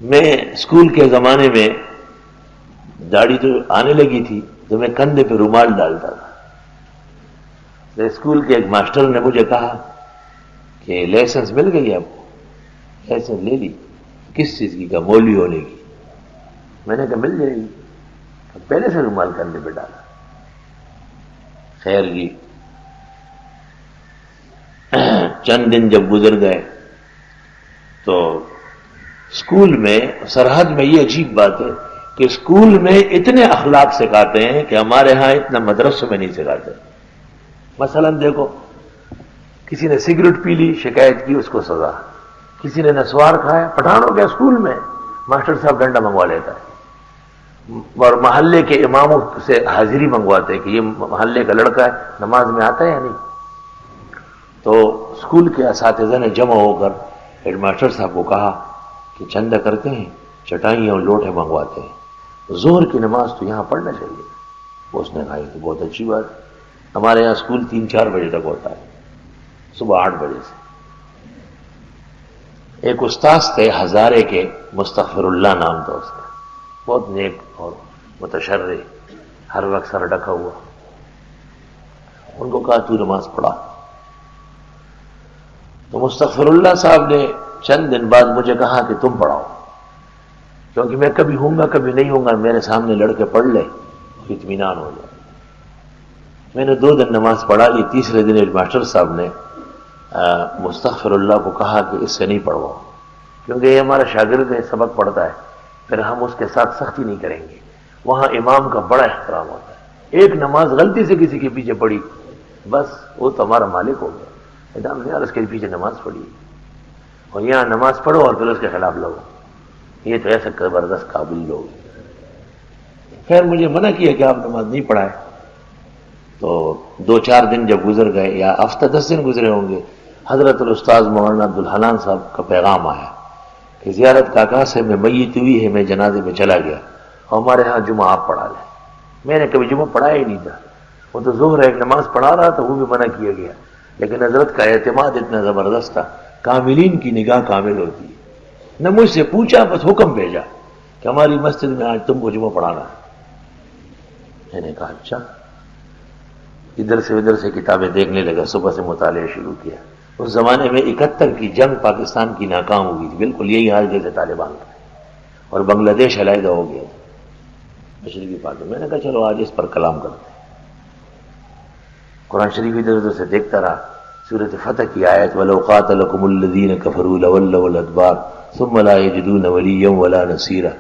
میں اسکول کے زمانے میں داڑھی تو آنے لگی تھی تو میں کندھے پہ رومال ڈالتا تھا. تو اسکول کے ایک ماسٹر نے مجھے کہا کہ لائسنس مل گئی آپ کو؟ لائسنس لے لی. کس چیز کی؟ کا مولوی ہونے کی. میں نے کہا مل جائے گی. پہلے سے رومال کندھے پہ ڈالا. خیر جی چند دن جب گزر گئے تو اسکول میں سرحد میں یہ عجیب بات ہے کہ اسکول میں اتنے اخلاق سکھاتے ہیں کہ ہمارے ہاں اتنا مدرسوں میں نہیں سکھاتے. مثلا دیکھو، کسی نے سگریٹ پی لی، شکایت کی، اس کو سزا. کسی نے نسوار کھایا، پٹھانوں کے اسکول میں ماسٹر صاحب ڈنڈا منگوا لیتا ہے. اور محلے کے اماموں سے حاضری منگواتے کہ یہ محلے کا لڑکا ہے، نماز میں آتا ہے یا نہیں. تو اسکول کے اساتذہ نے جمع ہو کر ہیڈ ماسٹر صاحب کو کہا کہ چندہ کرتے ہیں، چٹائیاں اور لوٹے منگواتے ہیں، ظہر کی نماز تو یہاں پڑھنا چاہیے. اس نے کہا کہ بہت اچھی بات. ہمارے یہاں اسکول 3-4 بجے تک ہوتا ہے، صبح 8 بجے سے. ایک استاذ تھے ہزارے کے، مستغفر اللہ نام تھا اس کا، بہت نیک اور متشرع، ہر وقت سر ڈھکا ہوا. ان کو کہا تو نماز پڑھا. تو مستغفر اللہ صاحب نے چند دن بعد مجھے کہا کہ تم پڑھاؤ، کیونکہ میں کبھی ہوں گا کبھی نہیں ہوں گا، میرے سامنے لڑکے پڑھ لے اطمینان ہو جائے. میں نے 2 دن نماز پڑھا لی. تیسرے دن ہیڈ ماسٹر صاحب نے مستغفر اللہ کو کہا کہ اس سے نہیں پڑھواؤ، کیونکہ یہ ہمارا شاگرد ہے، سبق پڑھتا ہے، پھر ہم اس کے ساتھ سختی نہیں کریں گے. وہاں امام کا بڑا احترام ہوتا ہے. ایک نماز غلطی سے کسی کے پیچھے پڑھی، بس وہ تو ہمارا مالک ہو گیا. ادام نے اس کے پیچھے نماز پڑھی، اور یہاں نماز پڑھو اور پھر اس کے خلاف لگو. یہ تو ایسے زبردست قابل لوگ. خیر مجھے منع کیا کہ آپ نماز نہیں پڑھائے. تو 2-4 دن جب گزر گئے، یا ہفتہ 10 دن گزرے ہوں گے، حضرت الاستاذ مولانا عبدالحنان صاحب کا پیغام آیا کہ زیارت کاکا سے میں میت ہوئی ہے، میں جنازے میں چلا گیا، اور ہمارے ہاں جمعہ آپ پڑھا لیں. میں نے کبھی جمعہ پڑھایا ہی نہیں تھا. وہ تو ظہر ایک نماز پڑھا رہا تھا، وہ بھی منع کیا گیا. لیکن حضرت کا اعتماد اتنا زبردست تھا. کاملین کی نگاہ کامل ہوتی ہے. نہ مجھ سے پوچھا، بس حکم بھیجا کہ ہماری مسجد میں آج تم کو جمعہ پڑھانا ہے. میں نے کہا اچھا. ادھر سے ادھر سے کتابیں دیکھنے لگا، صبح سے مطالعہ شروع کیا. اس زمانے میں 71 کی جنگ پاکستان کی ناکام ہوئی تھی، بالکل یہی حال جیسے طالبان کا، اور بنگلہ دیش علیحدہ ہو گیا تھا مشرقی پاک. میں نے کہا چلو آج اس پر کلام کرتے ہیں. قرآن شریف ادھر ادھر سے دیکھتا رہا. سورۃ فتح کی آیت وَلَوْ قَاتَلَكُمُ الَّذِينَ كَفَرُوا لَوَلَّوُا الْأَدْبَارَ ثُمَّ لَا يَجِدُونَ وَلِيًّا وَلَا نَصِيرًا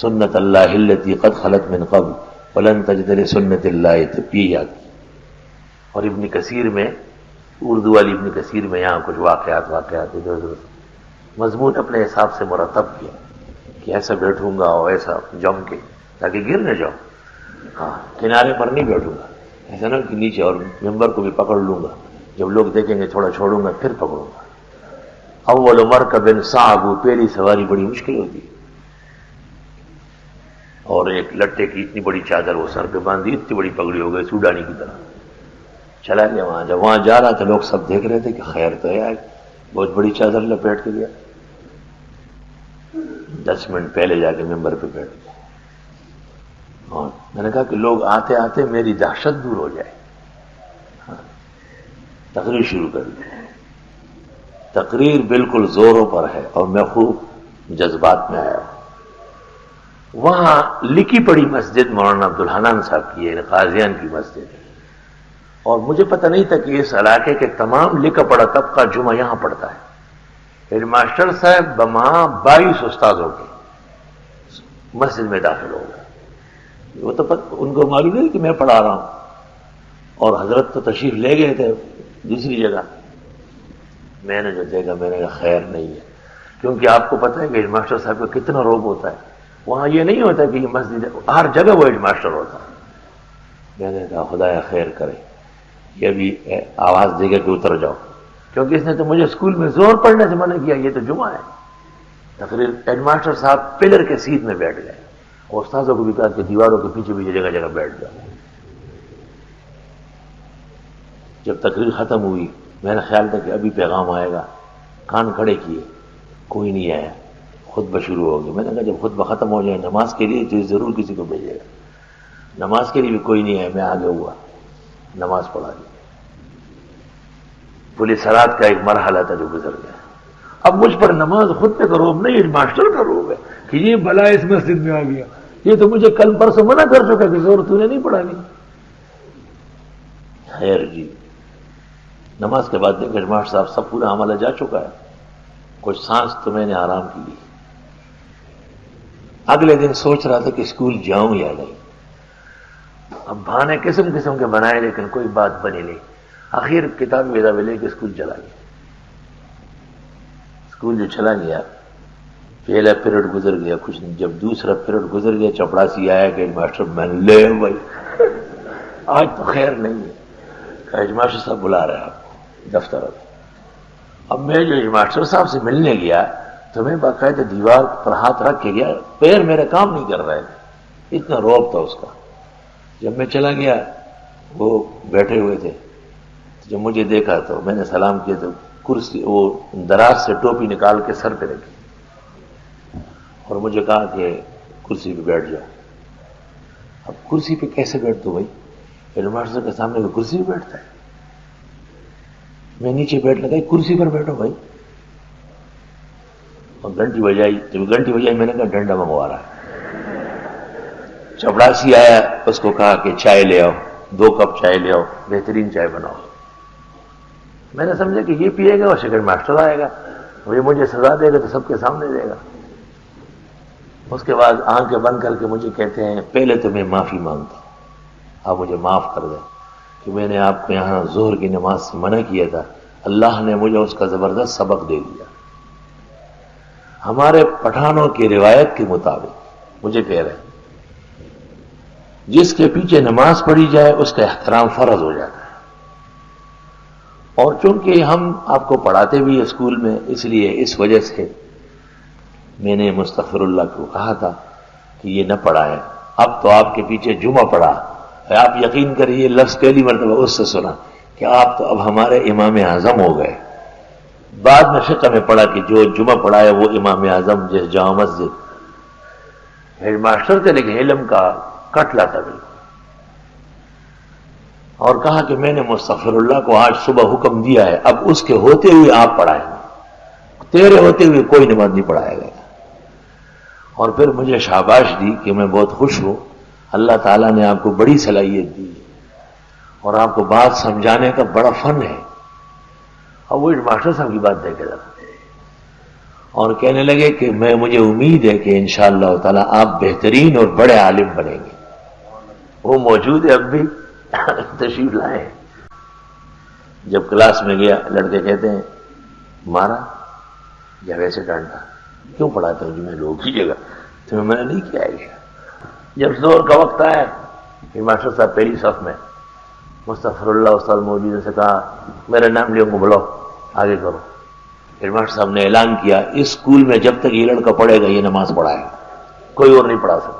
سُنَّتَ اللَّهِ الَّتِي قَدْ خَلَتْ مِنْ قَبْلُ وَلَن تَجِدَ لِسُنَّتِ اللَّهِ تَبْدِيلًا. اور ابن کثیر میں، اردو والی ابن کثیر میں یہاں کچھ واقعات ادھر ادھر مضمون اپنے حساب سے مرتب کیا کہ ایسا بیٹھوں گا اور ایسا جم کے تاکہ گر نہ جاؤں. ہاں کنارے پر نہیں بیٹھوں گا، ایسا نہ کہ نیچے، اور ممبر کو بھی پکڑ لوں گا، جب لوگ دیکھیں گے تھوڑا چھوڑوں گا پھر پکڑوں گا. اول مرکب صعب، پہلی سواری بڑی مشکل ہوتی ہے. اور ایک لٹے کی اتنی بڑی چادر وہ سر پہ باندھی، اتنی بڑی پگڑی ہو گئی سوڈانی کی طرح. چلا گیا وہاں. جب وہاں جا رہا تھا لوگ سب دیکھ رہے تھے کہ خیر تو ہے، بہت بڑی چادر لپیٹ کے گیا. 10 منٹ پہلے جا کے ممبر پہ بیٹھ گیا. اور میں نے کہا کہ لوگ آتے آتے میری دہشت دور ہو جائے. تقریر شروع کر دی. تقریر بالکل زوروں پر ہے اور میں خوب جذبات میں آیا. وہاں لکھی پڑی مسجد مولانا عبدالحنان صاحب کی ہے، قاضیان کی مسجد ہے. اور مجھے پتہ نہیں تھا کہ اس علاقے کے تمام لکھا پڑھا طبقہ جمعہ یہاں پڑھتا ہے. ہیڈ ماسٹر صاحب بمہا 22 استاذوں کے مسجد میں داخل ہو گئے. وہ تو ان کو معلوم نہیں کہ میں پڑھا رہا ہوں. اور حضرت تو تشریف لے گئے تھے دوسری جگہ. میں نے جو دیکھا میں نے کہا خیر نہیں ہے، کیونکہ آپ کو پتہ ہے کہ ہیڈ ماسٹر صاحب کا کتنا روب ہوتا ہے. وہاں یہ نہیں ہوتا کہ یہ مسجد ہے، ہر جگہ وہ ہیڈ ماسٹر ہوتا ہے. میں نے کہا خدایا خیر کرے، یہ بھی آواز دے گا کہ اتر جاؤ، کیونکہ اس نے تو مجھے اسکول میں زور پڑھنے سے منع کیا. یہ تو جمعہ ہے. تقریر ہیڈ ماسٹر صاحب پلر کے سیٹ میں بیٹھ گئے، اور استاذوں کو بھی کہا کہ دیواروں کے پیچھے پیچھے جگہ جگہ بیٹھ جاؤ. جب تقریر ختم ہوئی میں نے خیال تھا کہ ابھی پیغام آئے گا، کان کھڑے کیے، کوئی نہیں آیا. خطبہ شروع ہو گیا. میں نے کہا جب خطبہ ختم ہو جائے نماز کے لیے تو ضرور کسی کو بھیجے گا. نماز کے لیے بھی کوئی نہیں ہے, میں آگے ہوا, نماز پڑھا دی. پولیس سرات کا ایک مرحلہ تھا جو گزر گیا. اب مجھ پر نماز خود پہ کا روب نہیں, ہیڈ ماسٹر کا روب ہے کہ یہ بلا اس مسجد میں آ گیا, یہ تو مجھے کل پرسوں منع کر چکا کہ زور تو نے نہیں پڑھانی. خیر جی, نماز کے بعد دیکھ ماسٹر صاحب سب پورا عملہ جا چکا ہے, کچھ سانس تو میں نے آرام کی لی. اگلے دن سوچ رہا تھا کہ اسکول جاؤں یا نہیں. اب بہانے قسم قسم کے بنائے لیکن کوئی بات بنی نہیں. آخر کتاب وغیرہ لے کے اسکول چلا گیا. اسکول جو چلا گیا, پہلا پیریڈ گزر گیا کچھ نہیں. جب دوسرا پیریڈ گزر گیا چپڑاسی آیا کہ ہیڈ ماسٹر, میں لے بھائی آج تو خیر نہیں ہے. ہیڈ ماسٹر صاحب بلا رہے ہیں آپ کو دفتر. اب میں جو ہیڈ ماسٹر صاحب سے ملنے گیا تو میں باقاعدہ دیوار پر ہاتھ رکھ کے گیا, پیر میرے کام نہیں کر رہے تھے, اتنا روب تھا اس کا. جب میں چلا گیا وہ بیٹھے ہوئے تھے, جب مجھے دیکھا تو میں نے سلام کیا تو کرسی وہ دراز سے ٹوپی نکال کے سر پہ رکھی اور مجھے کہا کہ کرسی پہ بیٹھ جاؤ. اب کرسی پہ کیسے بیٹھ دو بھائی, ہیڈ ماسٹر کے سامنے کوئی کرسی پہ بیٹھتا ہے. میں نیچے بیٹھ لگا, کرسی پر بیٹھو بھائی. اور گھنٹی بجائی, جب گھنٹی بجائی میں نے کہا ڈنڈا منگوا رہا ہے. چپڑاسی آیا, اس کو کہا کہ چائے لے آؤ, 2 کپ چائے لے آؤ, بہترین چائے بناؤ. میں نے سمجھا کہ یہ پیے گا اور سیکنڈ ماسٹر آئے گا, یہ مجھے سزا دے گا تو سب کے سامنے دے گا. اس کے بعد آنکھیں بند کر کے مجھے کہتے ہیں پہلے تو میں معافی مانگتا ہوں, آپ مجھے معاف کر دیں کہ میں نے آپ کو یہاں ظہر کی نماز سے منع کیا تھا. اللہ نے مجھے اس کا زبردست سبق دے دیا. ہمارے پٹھانوں کی روایت کے مطابق مجھے کہہ رہے ہیں جس کے پیچھے نماز پڑھی جائے اس کا احترام فرض ہو جاتا ہے. اور چونکہ ہم آپ کو پڑھاتے بھی اسکول میں, اس لیے اس وجہ سے میں نے مستغفر اللہ کو کہا تھا کہ یہ نہ پڑھائیں. اب تو آپ کے پیچھے جمعہ پڑھا, آپ یقین کریے لفظ پہلی مرتبہ اس سے سنا کہ آپ تو اب ہمارے امام اعظم ہو گئے. بعد میں فقہ میں پڑھا کہ جو جمعہ پڑھا ہے وہ امام اعظم جیسے جامع مسجد. ہیڈ ماسٹر تھے لیکن علم کا کٹلا تھا بالکل. اور کہا کہ میں نے مستغفر اللہ کو آج صبح حکم دیا ہے, اب اس کے ہوتے ہوئے آپ پڑھائیں گے, تیرے ہوتے ہوئے کوئی نماز نہیں پڑھائے گا. اور پھر مجھے شاباش دی کہ میں بہت خوش ہوں, اللہ تعالیٰ نے آپ کو بڑی صلاحیت دی اور آپ کو بات سمجھانے کا بڑا فن ہے. اور وہ ماسٹر صاحب کی بات دیکھے ذرا, اور کہنے لگے کہ مجھے امید ہے کہ انشاءاللہ تعالیٰ آپ بہترین اور بڑے عالم بنیں گے. وہ موجود ہے اب بھی, تشریف لائے. جب کلاس میں گیا لڑکے کہتے ہیں مارا یا ویسے ڈانٹا, کیوں پڑھاتا ہوں جی میں لوگ کیجیے گا, تو میں نے نہیں کیا ہے. جب زور کا وقت آیا کہ ماسٹر صاحب پہلی صف میں, مستغفر اللہ استاد موجود نے سے کہا میرا نام لیوں کو بلاؤ آگے کرو. ہیڈ ماسٹر صاحب نے اعلان کیا اس اسکول میں جب تک یہ لڑکا پڑھے گا یہ نماز پڑھائے گا, کوئی اور نہیں پڑھا سکتا.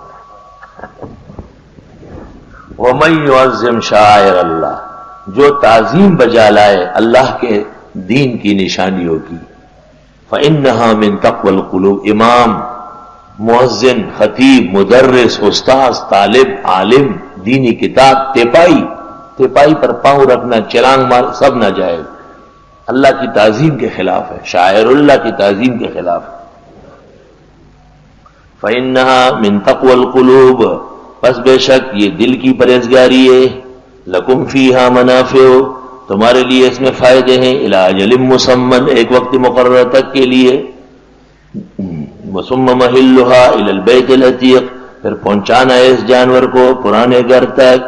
وَمَن يُعَظِّمْ شَعَائِرَ اللَّهِ, جو تعظیم بجا لائے اللہ کے دین کی نشانیوں کی, فَإِنَّهَا مِن تَقْوَى الْقُلُوبِ, امام, مؤذن, خطیب, مدرس, استاذ, طالب, عالم, دینی کتاب, تیپائی پر پاؤں رکھنا, چلانگ مار, سب ناجائز, اللہ کی تعظیم کے خلاف ہے, شاعر اللہ کی تعظیم کے خلاف ہے. فَإِنَّهَا مِن تَقْوَى الْقُلُوبِ, پس بے شک یہ دل کی پرہیزگاری ہے. لَكُمْ فِيهَا مَنَافِعُ, تمہارے لیے اس میں فائدے ہیں. إِلَىٰ أَجَلٍ مُّسَمًّى, ایک وقت مقررہ تک کے لیے. وَثُمَّ مَحِلُّهَا إِلَى الْبَيْتِ الْعَتِيقِ, پھر پہنچانا ہے اس جانور کو پرانے گھر تک.